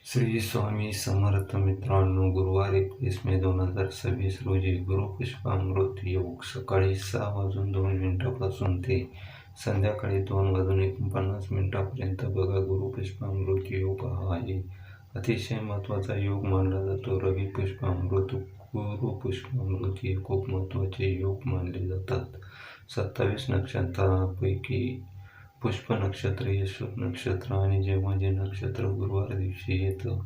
श्री स्वामी समर्थ मित्रांनो, गुरुवार 21 मे 2026 रोजी गुरुपुष्पामृत योग सकाळी 6:02 ते संध्याकाळी 2:49 बघा. गुरुपुष्पामृत योग हा आहे अतिशय महत्त्वाचा योग मानला जातो. रवी पुष्पामृत, गुरुपुष्पामृत हे खूप महत्त्वाचे योग मानले जातात. 27 नक्षत्रांपैकी पुष्प नक्षत्र हे शुभ नक्षत्र आणि जेव्हा जे नक्षत्र गुरुवार दिवशी येतं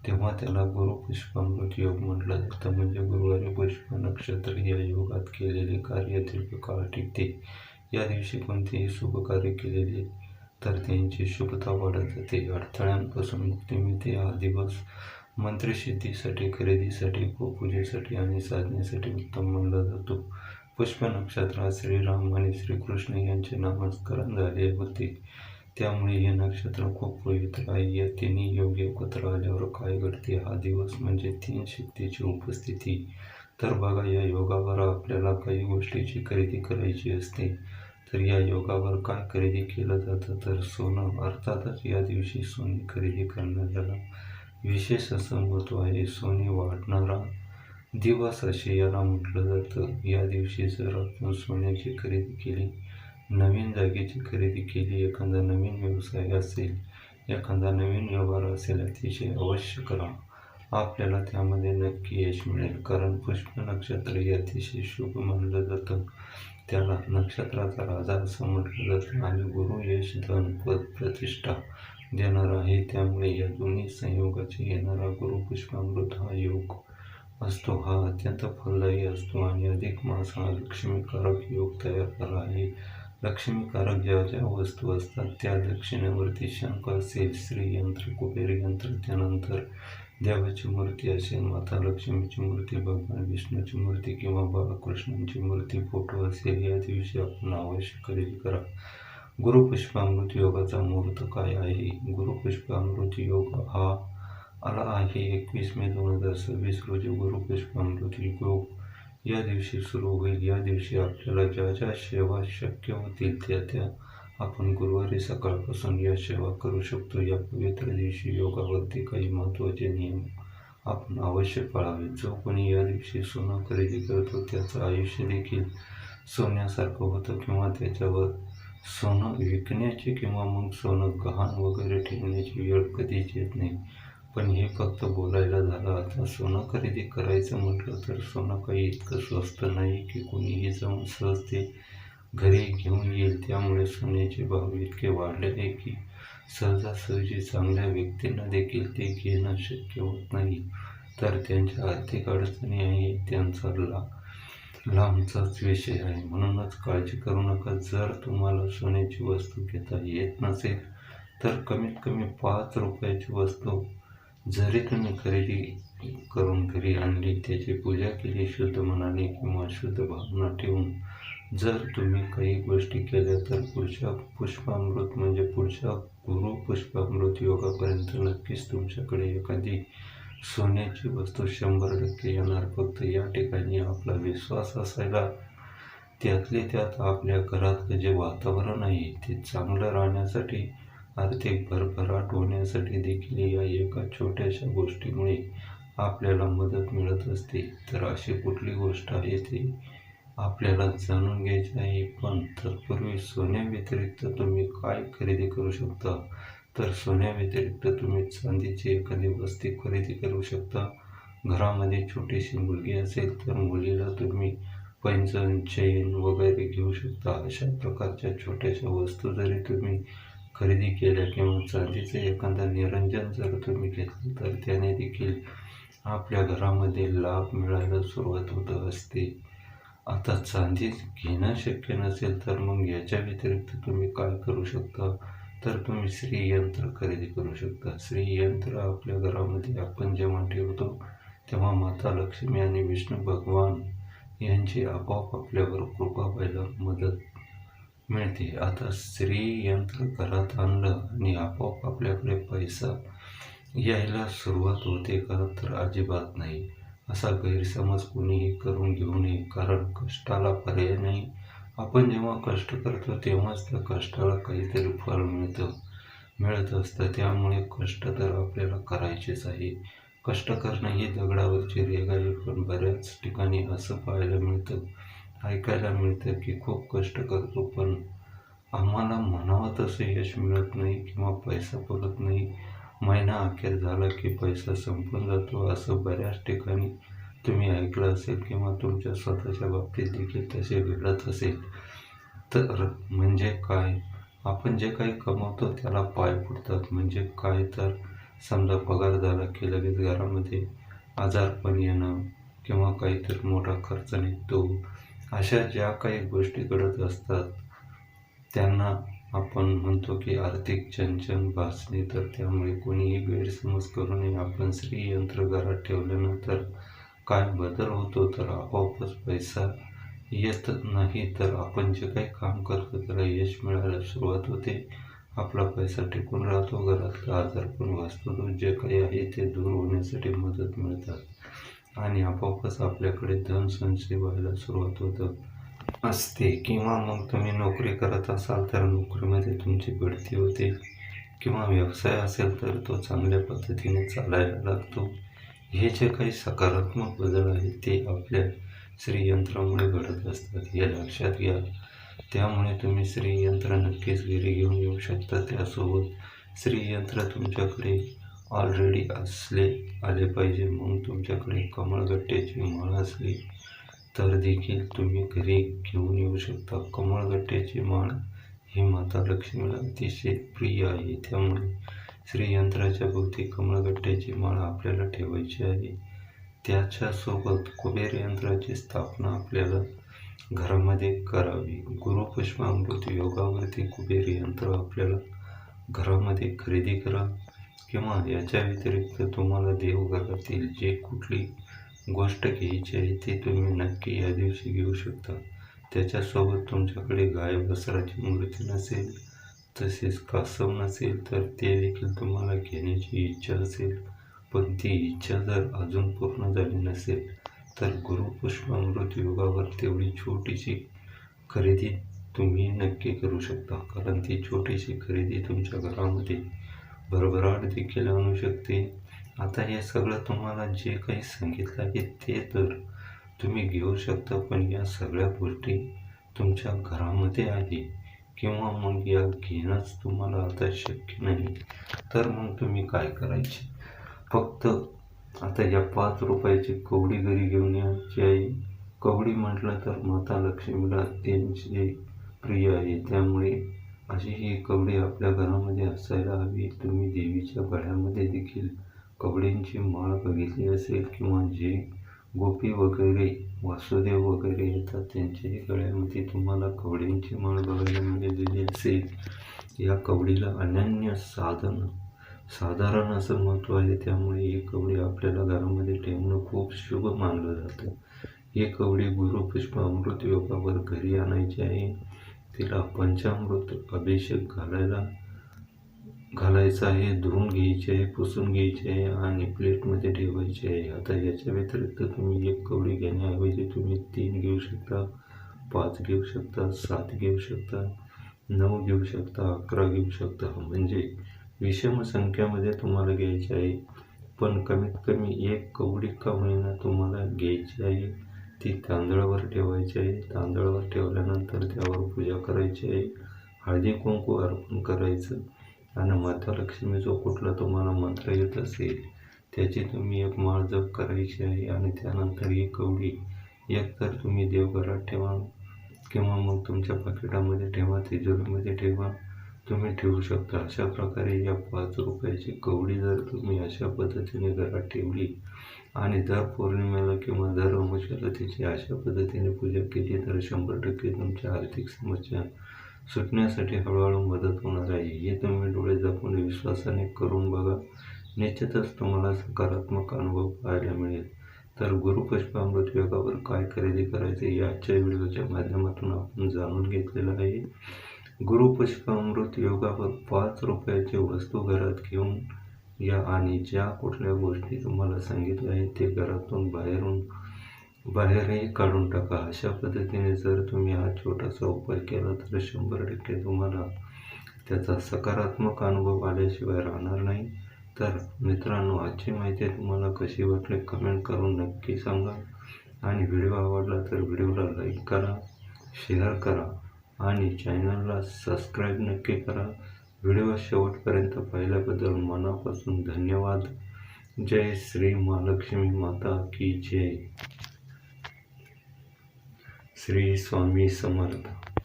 तेव्हा त्याला गुरुपुष्पामृत योग म्हटलं जातं. म्हणजे गुरुवारी पुष्प नक्षत्र या योगात केलेले कार्य दीर्घकाळ टिकते. या दिवशी कोणतेही शुभ कार्य केलेले तर त्यांची शुभता वाढत जाते, अडथळ्यांपासून मुक्ती मिळते. हा दिवस मंत्रसिद्धीसाठी, खरेदीसाठी, गोपूजेसाठी आणि साधनेसाठी उत्तम मानला जातो. पुष्प नक्षत्रात श्रीराम आणि श्रीकृष्ण यांचे नामस्मरण झाले होते, त्यामुळे हे नक्षत्र खूप पवित्र आहे. या तिन्ही योग एकत्र आल्यावर काय घडते? हा दिवस म्हणजे 3 शक्तीची उपस्थिती. तर बघा, या योगावर आपल्याला काही गोष्टीची खरेदी करायची असते. तर या योगावर काय खरेदी केलं जातं? तर सोनं. अर्थातच या दिवशी सोने खरेदी करण्याला विशेष असं महत्त्व आहे. सोने वाढणारा दिवस असे याला म्हटलं जातं. या दिवशी जर आपण सोन्याची खरेदी केली, नवीन जागेची खरेदी केली, एखादा नवीन व्यवसाय असेल, एखादा नवीन व्यवहार असेल, अतिशय अवश्य करा. आपल्याला त्यामध्ये नक्की यश मिळेल. कारण पुष्प नक्षत्र हे अतिशय शुभ मानलं जातं. त्याला नक्षत्राचा राजा असं म्हटलं जातं आणि गुरु यश, धन, पद, प्रतिष्ठा देणारा आहे. त्यामुळे या दोन्ही संयोगाचे येणारा गुरुपुष्पामृत हा योग असतो. हा अत्यंत फलदायी असतो आणि अधिक मास हा लक्ष्मीकारक योग तयार झाला आहे. लक्ष्मीकारक ज्या ज्या वस्तू असतात त्या दक्षिणेवरती शंख असेल, श्रीयंत्र, कुबेर यंत्र, त्यानंतर देवाची मूर्ती असेल, माता लक्ष्मीची मूर्ती, भगवान विष्णूची मूर्ती किंवा बाळकृष्णांची मूर्ती, फोटो असेल, या दिवशी आपण अवश्य खरेदी करा. गुरुपुष्पामृत योगाचा मुहूर्त काय आहे? गुरुपुष्पामृत योग हा आला आहे 21 मे 2026 रोजी. गुरुपुष्पामृत योग या दिवशी सुरू होईल. या दिवशी आपल्याला ज्या ज्या सेवा शक्य होतील त्या आपण गुरुवारी सकाळपासून या सेवा करू शकतो. या पवित्र दिवशी योगावरती काही महत्त्वाचे नियम आपण अवश्य पाळावे. जो कोणी या दिवशी सोनं खरेदी करतो त्याचं आयुष्य देखील सोन्यासारखं होतं किंवा त्याच्यावर सोनं विकण्याची किंवा मग सोनं गहाण वगैरे ठेवण्याची वेळ कधीच येत नाही. पण हे फक्त बोलायला झालं. आता सोनं खरेदी करायचं म्हटलं तर सोनं काही इतकं स्वस्त नाही की कोणीही जाऊन सहज ते घरी घेऊन येईल. त्यामुळे सोन्याचे भाव इतके वाढले आहे की सहजासहजी चांगल्या व्यक्तींना देखील ते घेणं शक्य होत नाही. तर त्यांच्या आर्थिक अडचणी आहे, त्यांचा लांबचाच विषय आहे. म्हणूनच काळजी करू नका. जर तुम्हाला सोन्याची वस्तू घेता येत नसेल तर कमीत कमी 5 रुपयाची वस्तू जरी तुम्ही खरेदी करून घरी आणली, त्याची पूजा केली शुद्ध मनाने किंवा शुद्ध भावना ठेवून जर तुम्ही काही गोष्टी केल्या तर पुढच्या पुष्पामृत म्हणजे पुढच्या गुरुपुष्पामृत योगापर्यंत नक्कीच तुमच्याकडे एखादी सोन्याची वस्तू 100% येणार. फक्त या ठिकाणी आपला विश्वास असायला, त्यातले त्यात आपल्या घरातलं जे वातावरण आहे ते चांगलं राहण्यासाठी, आर्थिक भरभराट होण्यासाठी देखील या एका छोट्याशा गोष्टीमुळे आपल्याला मदत मिळत असते. तर अशी कुठली गोष्ट आहे ते आपल्याला जाणून घ्यायची आहे. पण तत्पूर्वी सोन्याव्यतिरिक्त तुम्ही काय खरेदी करू शकता? तर सोन्याव्यतिरिक्त तुम्ही चांदीची एखादी वस्तू खरेदी करू शकता. घरामध्ये छोटीशी मुलगी असेल तर मुलीला तुम्ही पैंजण, चेन वगैरे घेऊ शकता. अशा प्रकारच्या छोट्याशा वस्तू जरी तुम्ही खरेदी केल्या किंवा चांदीचं एखादं निरंजन जर तुम्ही घेतलं तर त्याने देखील आपल्या घरामध्ये लाभ मिळायला सुरुवात होत असते. आता चांदी घेणं शक्य नसेल तर मग याच्या व्यतिरिक्त तुम्ही काय करू शकता? तर तुम्ही श्रीयंत्र खरेदी करू शकता. श्रीयंत्र आपल्या घरामध्ये आपण जेव्हा ठेवतो तेव्हा माता लक्ष्मी आणि विष्णू भगवान यांची आपोआप आपल्यावर कृपा व्हायला मदत मिळते. आता श्रीयंत्र घरात आणलं आणि आपोआप आपल्याकडे पैसा यायला सुरुवात होते का? तर अजिबात नाही. असा गैरसमज कोणीही करून घेऊ नये. कारण कष्टाला पर्याय नाही. आपण जेव्हा कष्ट करतो तेव्हाच त्या कष्टाला काहीतरी फळ मिळतं. मिळत असतं. त्यामुळे कष्ट तर आपल्याला करायचेच आहे. कष्ट करणं ही दगडावरची रेघ आहे. पण बऱ्याच ठिकाणी असं पाहायला मिळतं, ऐकायला मिळतं की खूप कष्ट करतो पण आम्हाला म्हणावं तसं यश मिळत नाही किंवा पैसा पडत नाही. महिना अखेर झाला की पैसा संपून जातो. असं बऱ्याच ठिकाणी तुम्ही ऐकलं असेल किंवा तुमच्या स्वतःच्या बाबतीत देखील तसे घडत असेल. तर म्हणजे काय? आपण जे काही कमवतो त्याला पाय फुटतात. म्हणजे काय? तर समजा पगार झाला की लगेच घरामध्ये आजारपण येणं किंवा काहीतरी मोठा खर्च निघतो. अशा ज्या काही गोष्टी घडत असतात त्यांना आपण म्हणतो की आर्थिक चणचण भासणे. तर त्यामुळे कोणीही गैरसमज करू नये. आपण श्रीयंत्र घरात ठेवल्यानंतर काय बदल होतो? तर आपोआपच पैसा येत नाही, तर आपण जे काही काम करतो त्याला यश मिळायला सुरुवात होते. आपला पैसा टिकून राहतो. घरातला आजारपण वाचतो. जे काही आहे ते दूर होण्यासाठी मदत मिळतात आणि आपोआपच आपल्याकडे धन संचय व्हायला सुरुवात होतं असते. किंवा मग तुम्ही नोकरी करत असाल तर नोकरीमध्ये तुमची बढती होते किंवा व्यवसाय असेल तर तो चांगल्या पद्धतीने चालायला लागतो. हे जे काही सकारात्मक बदल आहेत ते आपल्या श्रीयंत्रामुळे घडत असतात, हे लक्षात घ्या. त्यामुळे तुम्ही श्रीयंत्र नक्कीच घरी घेऊन येऊ शकता. त्यासोबत श्रीयंत्र तुमच्याकडे ऑलरेडी आले पाहिजे. मग तुमच्याकडे कमळगट्ट्याची माळ असली तर देखील तुम्ही घरी घेऊन येऊ शकता. कमळगट्ट्याची माळ ही माता लक्ष्मीला अतिशय प्रिय आहे. त्यामुळे श्रीयंत्राच्या भोवती कमळगट्ट्याची माळ आपल्याला ठेवायची आहे. त्याच्यासोबत कुबेर यंत्राची स्थापना आपल्याला घरामध्ये करावी. गुरुपुष्पामृत योगावरती कुबेर यंत्र आपल्याला घरामध्ये खरेदी करा किंवा याच्या व्यतिरिक्त तुम्हाला देवघरातील जे कुठली गोष्ट घ्यायची आहे ती तुम्ही नक्की या दिवशी घेऊ शकता. त्याच्यासोबत तुमच्याकडे गाय वस्त्राची मूर्ती नसेल, तसेच कासव नसेल तर ते देखील तुम्हाला घेण्याची इच्छा असेल, पण ती इच्छा जर अजून पूर्ण झाली नसेल तर गुरुपुष्पामृत योगावर तेवढी छोटीशी खरेदी तुम्ही नक्की करू शकता. कारण ती छोटीशी खरेदी तुमच्या घरामध्ये भरभराट देखील आणू शकते. आता हे सगळं तुम्हाला जे काही सांगितलं आहे ते तर तुम्ही घेऊ शकता, पण या सगळ्या गोष्टी तुमच्या घरामध्ये आहे किंवा मग या घेणंच तुम्हाला आता शक्य नाही. तर मग तुम्ही काय करायचे? फक्त आता या 5 रुपयाची कवडी घरी घेऊन यायची आहे. कवडी म्हटलं तर माता लक्ष्मीला त्यांचे प्रिय आहे. त्यामुळे अशी ही कवडी आपल्या घरामध्ये असायला हवी. तुम्ही देवीच्या गळ्यामध्ये देखील कवडींची माळ बघितली असेल किंवा जे गोपी वगैरे वासुदेव वगैरे येतात त्यांच्याही गळ्यामध्ये तुम्हाला कवडींची माळ बघायला मिळालेली असेल. या कवडीला अनन्य साधारण असं महत्त्व आहे. त्यामुळे ही कवडी आपल्याला घरामध्ये ठेवणं खूप शुभ मानलं जातं. ही कवडी गुरुपुष्पामृत योगावर घरी आणायची आहे. तिला पंचामृत अभिषेक घालायचा आहे, धुवून घ्यायचे आहे, पुसून घ्यायचे आहे आणि प्लेटमध्ये ठेवायचे आहे. आता याच्या व्यतिरिक्त तुम्ही एक कवडी घेण्याऐवजी तुम्ही 3 घेऊ शकता, 5 घेऊ शकता, 7 घेऊ शकता, 9 घेऊ शकता, 11 घेऊ शकता. म्हणजे विषम संख्यामध्ये तुम्हाला घ्यायची आहे. पण कमीत कमी एक कवडी का होईना तुम्हाला घ्यायची आहे. ती तांदळावर ठेवायची आहे. तांदळावर ठेवल्यानंतर त्यावर पूजा करायची आहे. हळदी कुंकू अर्पण करायचं आणि माता लक्ष्मी जो कुठला तुम्हाला मंत्र येत असेल त्याची तुम्ही एक माळ जप करायची आहे. आणि त्यानंतर ही कवडी एकतर तुम्ही देवघरात ठेवा किंवा मग तुमच्या पाकिटामध्ये ठेवा, तिजोरीमध्ये ठेवा, तुम्ही ठेवू शकता. अशा प्रकारे या 5 रुपयाची कवडी जर तुम्ही अशा पद्धतीने घरात ठेवली आणि दर पौर्णिमेला किंवा दर अमावस्येला तिची अशा पद्धतीने पूजा केली तर 100% तुमच्या आर्थिक समस्या सुटण्यासाठी हळूहळू मदत होणार आहे. हे तुम्ही डोळे झाकून विश्वासाने करून बघा. निश्चितच तुम्हाला सकारात्मक अनुभव पाहायला मिळेल. तर गुरुपुष्पामृत योगावर काय खरेदी करायचे या आजच्या व्हिडिओच्या माध्यमातून आपण जाणून घेतलेलं आहे. गुरुपुष्पामृत योगावर 5 रुपयाची वस्तू घरात घेऊन या आणि ज्या कुठल्या गोष्टी तुम्हाला सांगितल्या आहेत ते घरातून बाहेरही काढून टाका. अशा पद्धतीने जर तुम्ही हा छोटासा उपाय केला तर 100% तुम्हाला त्याचा सकारात्मक अनुभव आल्याशिवाय राहणार नाही. तर मित्रांनो, आजची माहिती तुम्हाला कशी वाटली कमेंट करून नक्की सांगा. आणि व्हिडिओ आवडला तर व्हिडिओला लाईक करा, शेअर करा आणि चॅनलला सबस्क्राईब नक्की करा. व्हिडिओ शेवटपर्यंत पाहिल्याबद्दल मनापासून धन्यवाद. जय श्री महालक्ष्मी माता की जय. श्री स्वामी समर्थ.